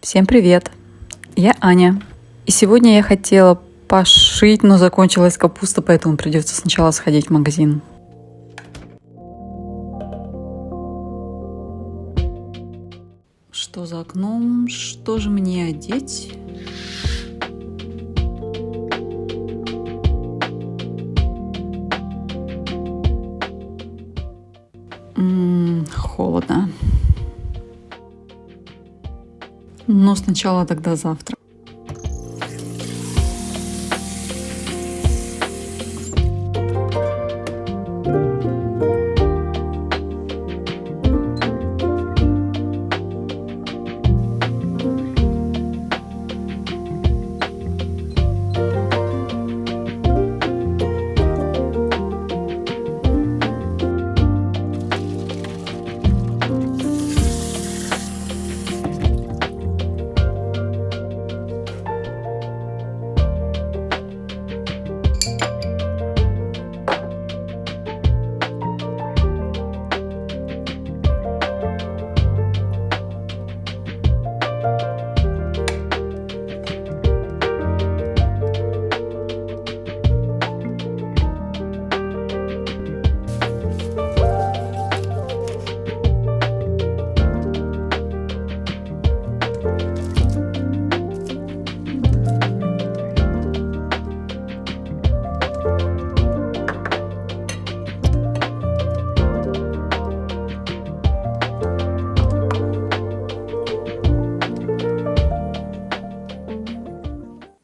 Всем привет! Я Аня. И сегодня я хотела пошить, но закончилась капуста, поэтому придется сначала сходить в магазин. Что за окном? Что же мне одеть? Холодно. Но сначала тогда завтра.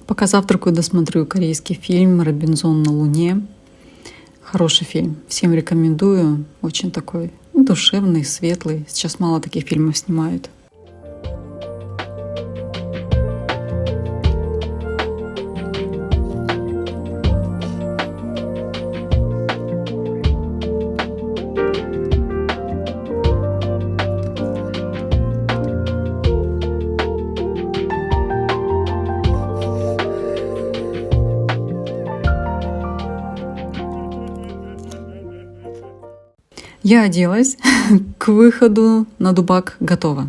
Пока завтракаю, досмотрю корейский фильм «Робинзон на Луне». Хороший фильм. Всем рекомендую. Очень такой душевный, светлый. Сейчас мало таких фильмов снимают. Я оделась, к выходу на Дубак готова.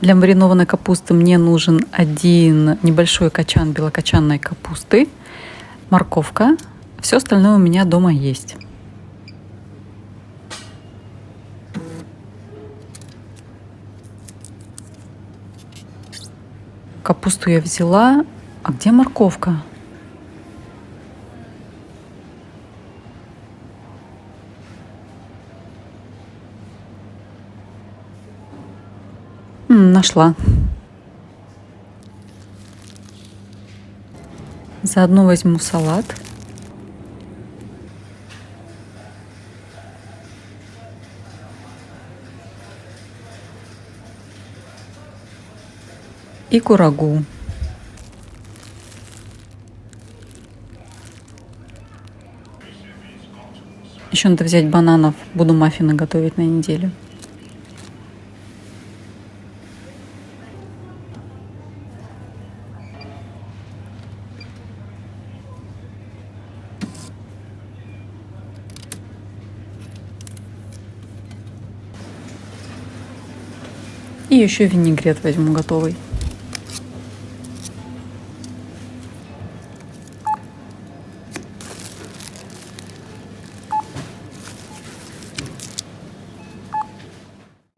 Для маринованной капусты мне нужен один небольшой качан белокочанной капусты, морковка. Все остальное у меня дома есть. Капусту я взяла. А где морковка? Нашла. Заодно возьму салат. И курагу. Еще надо взять бананов. Буду маффины готовить на неделю. И еще винегрет возьму готовый.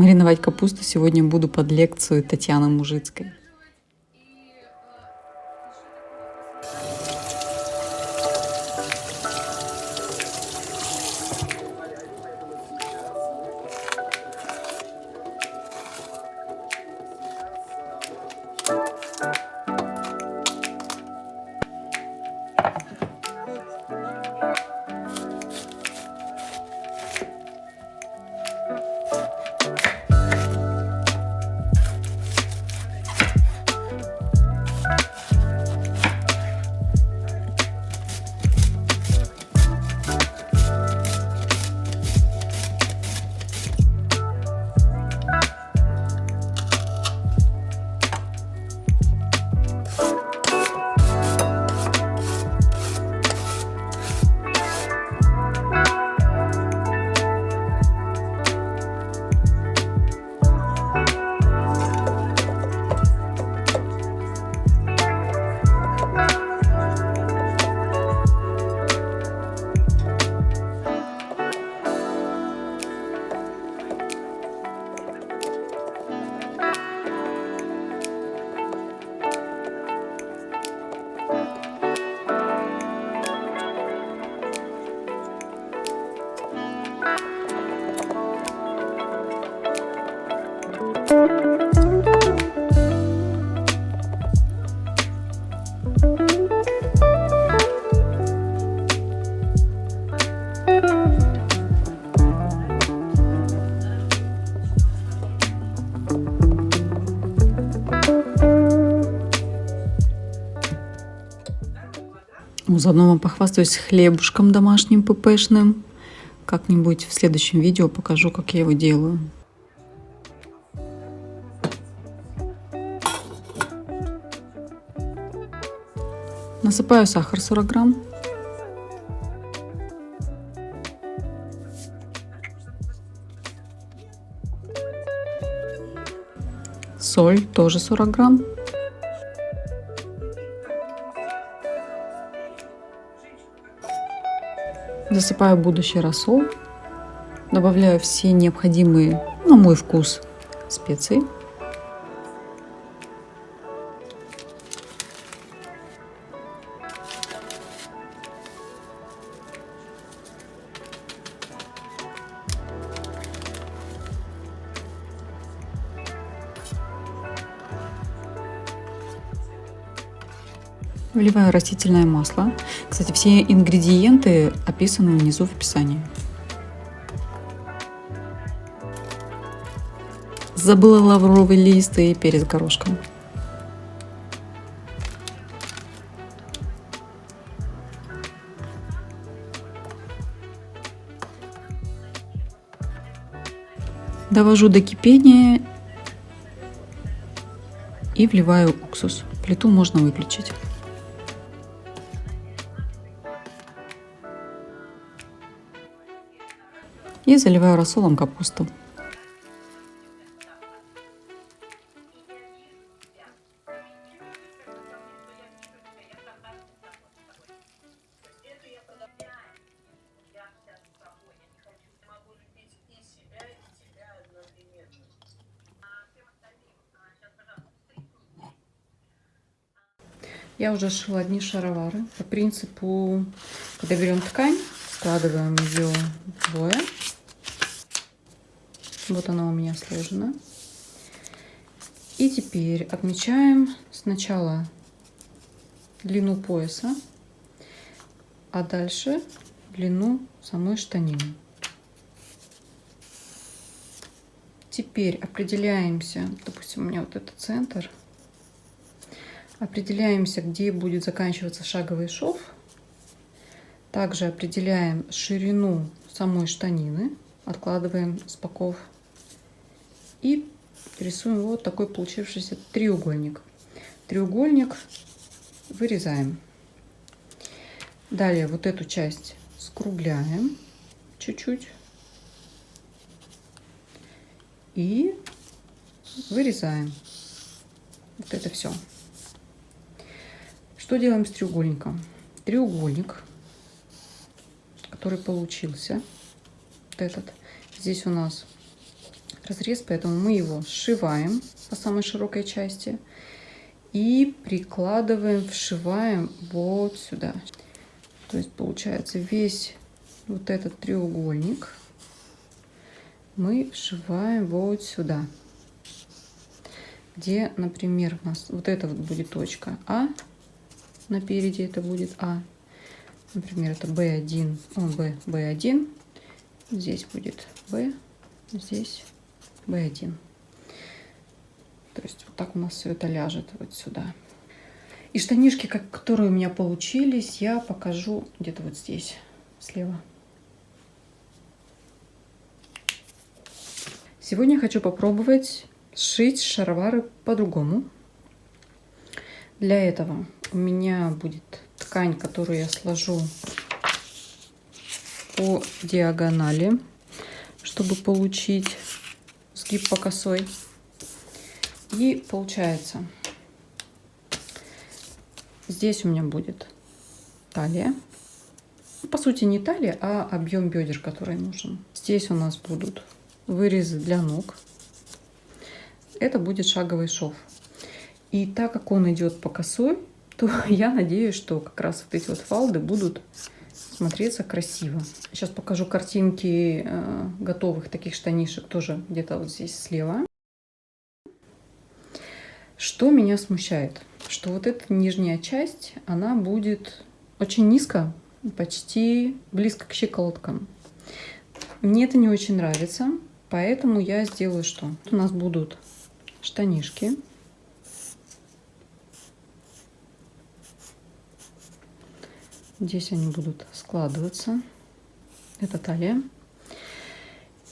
Мариновать капусту сегодня буду под лекцию Татьяны Мужицкой. Заодно вам похвастаюсь хлебушком домашним ппшным. Как-нибудь в следующем видео покажу, как я его делаю. Насыпаю сахар 40 грамм. Соль тоже 40 грамм. Засыпаю будущий рассол. Добавляю все необходимые, на мой вкус, специи. Вливаю растительное масло. Кстати, все ингредиенты описаны внизу в описании. Забыла лавровый лист и перец горошком. Довожу до кипения и вливаю уксус. Плиту можно выключить. И заливаю рассолом капусту. Я уже сшила одни шаровары. По принципу, когда берем ткань, складываем ее вдвое. Вот она у меня сложена. И теперь отмечаем сначала длину пояса, а дальше длину самой штанины. Теперь определяемся, допустим, у меня вот это центр. Определяемся, где будет заканчиваться шаговый шов. Также определяем ширину самой штанины, откладываем с боков и рисуем вот такой получившийся треугольник. Треугольник вырезаем. Далее вот эту часть скругляем чуть-чуть и вырезаем. Вот это все. Что делаем с треугольником? Треугольник, который получился, вот этот, здесь у нас разрез, поэтому мы его сшиваем по самой широкой части и прикладываем, вшиваем вот сюда. То есть получается весь вот этот треугольник мы вшиваем вот сюда, где, например, у нас вот это вот будет точка А. Напереди это будет А. Например, это B1, B1. Здесь будет B, здесь B1. То есть вот так у нас все это ляжет вот сюда. И штанишки, которые у меня получились, я покажу где-то вот здесь, слева. Сегодня я хочу попробовать сшить шаровары по-другому. Для этого у меня будет ткань, которую я сложу по диагонали, чтобы получить сгиб по косой. И получается, здесь у меня будет талия. По сути, не талия, а объем бедер, который нужен. Здесь у нас будут вырезы для ног. Это будет шаговый шов. И так как он идет по косой, то я надеюсь, что как раз вот эти вот фалды будут смотреться красиво. Сейчас покажу картинки готовых таких штанишек, тоже где-то вот здесь слева. Что меня смущает? Что вот эта нижняя часть, она будет очень низко, почти близко к щиколоткам. Мне это не очень нравится, поэтому я сделаю что? У нас будут штанишки. Здесь они будут складываться. Это талия.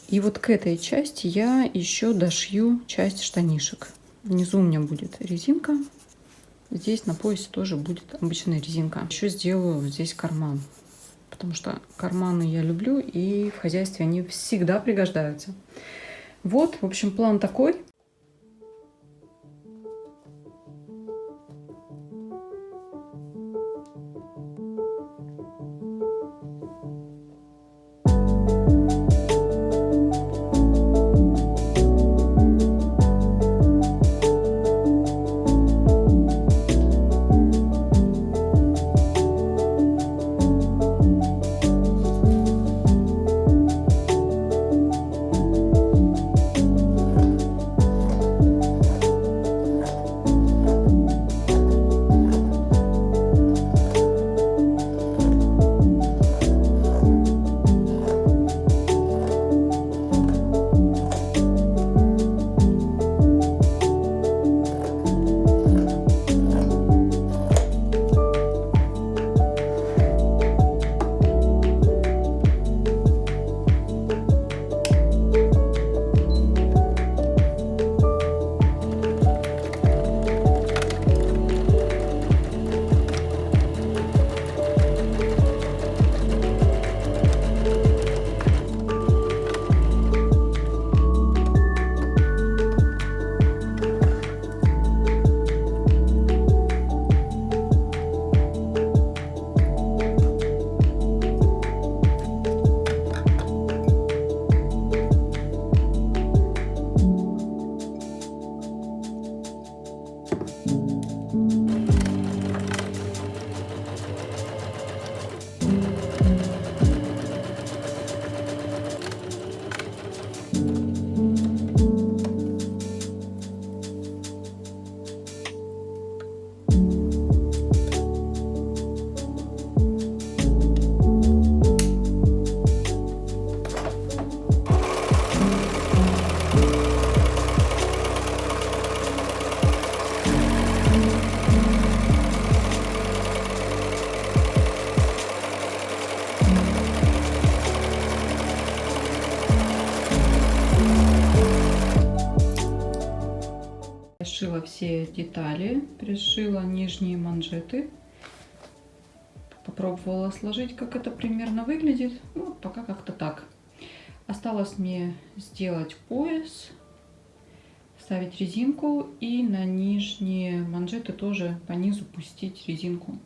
И вот к этой части я еще дошью часть штанишек. Внизу у меня будет резинка. Здесь на поясе тоже будет обычная резинка. Еще сделаю здесь карман. Потому что карманы я люблю, и в хозяйстве они всегда пригождаются. Вот, в общем, план такой. Сшила все детали, пришила нижние манжеты. Попробовала сложить, как это примерно выглядит. Ну, пока как-то так. Осталось мне сделать пояс, вставить резинку и на нижние манжеты тоже по низу пустить резинку.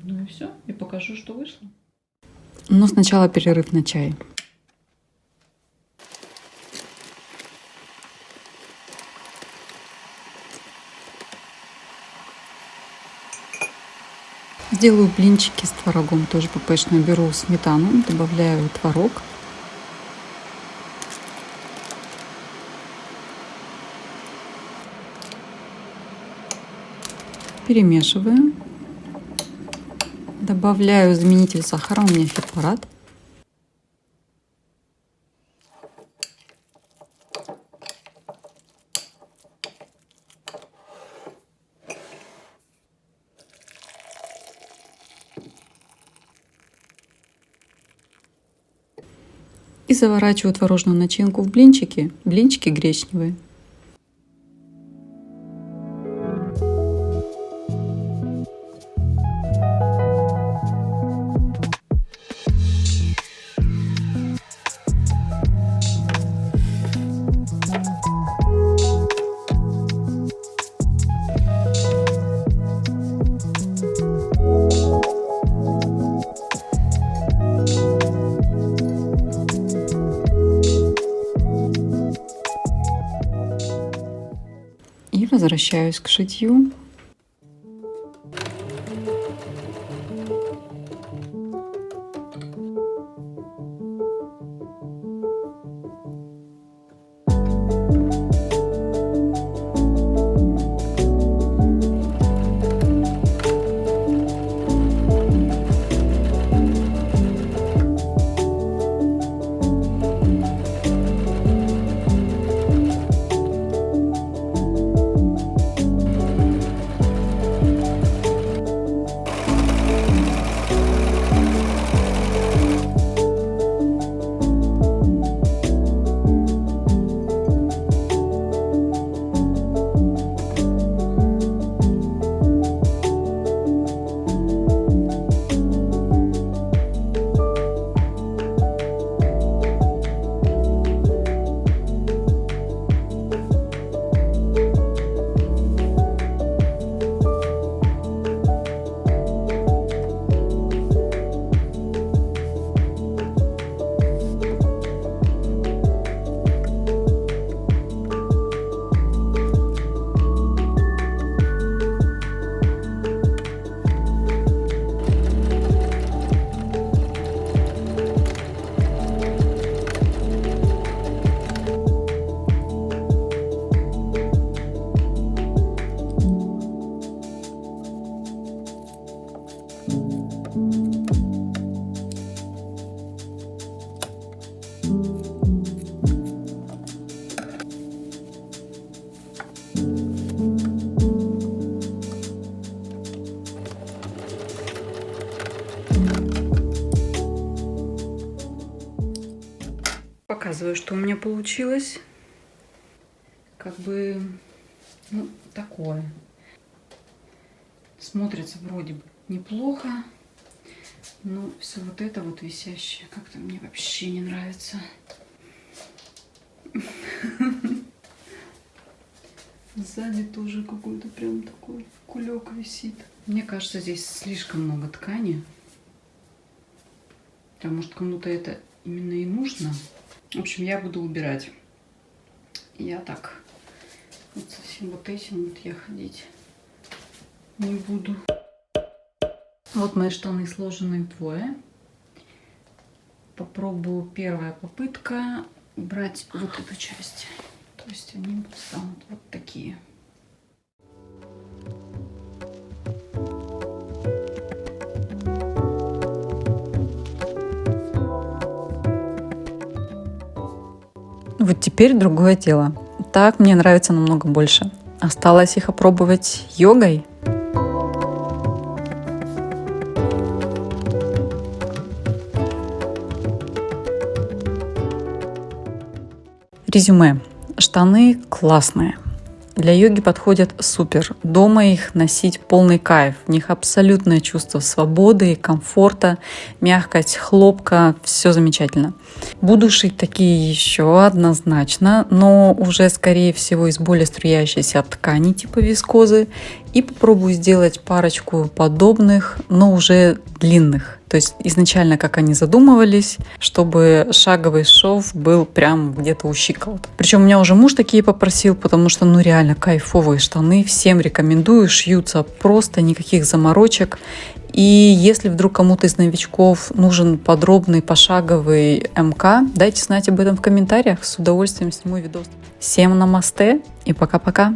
Ну и все, и покажу, что вышло. Но сначала перерыв на чай. Сделаю блинчики с творогом, тоже ппшно. Беру сметану, добавляю творог. Перемешиваю. Добавляю заменитель сахара, у меня фитпарад. и заворачиваю творожную начинку в блинчики, блинчики гречневые. И возвращаюсь к шитью. Показываю, что у меня получилось. Как бы, ну, такое. Смотрится вроде бы неплохо, но все вот это вот висящее как-то мне вообще не нравится. Сзади тоже какой-то прям такой кулек висит. Мне кажется, здесь слишком много ткани. А может, кому-то это именно и нужно. В общем, я буду убирать. Я так вот со всем вот этим вот я ходить не буду. Вот мои штаны сложены вдвое. Попробую, первая попытка, убрать вот эту часть. То есть они станут вот такие. Вот теперь другое дело. Так мне нравится намного больше. Осталось их опробовать йогой. Резюме. Штаны классные. Для йоги подходят супер. Дома их носить полный кайф. В них абсолютное чувство свободы, комфорта, мягкость, хлопка. Все замечательно. Буду шить такие еще однозначно, но уже скорее всего из более струящейся ткани типа вискозы. И попробую сделать парочку подобных, но уже длинных. То есть изначально, как они задумывались, чтобы шаговый шов был прям где-то у щиколоток. Причем у меня уже муж такие попросил, потому что ну реально кайфовые штаны. Всем рекомендую, шьются просто, никаких заморочек. И если вдруг кому-то из новичков нужен подробный пошаговый МК, дайте знать об этом в комментариях, с удовольствием сниму видос. Всем намасте и пока-пока!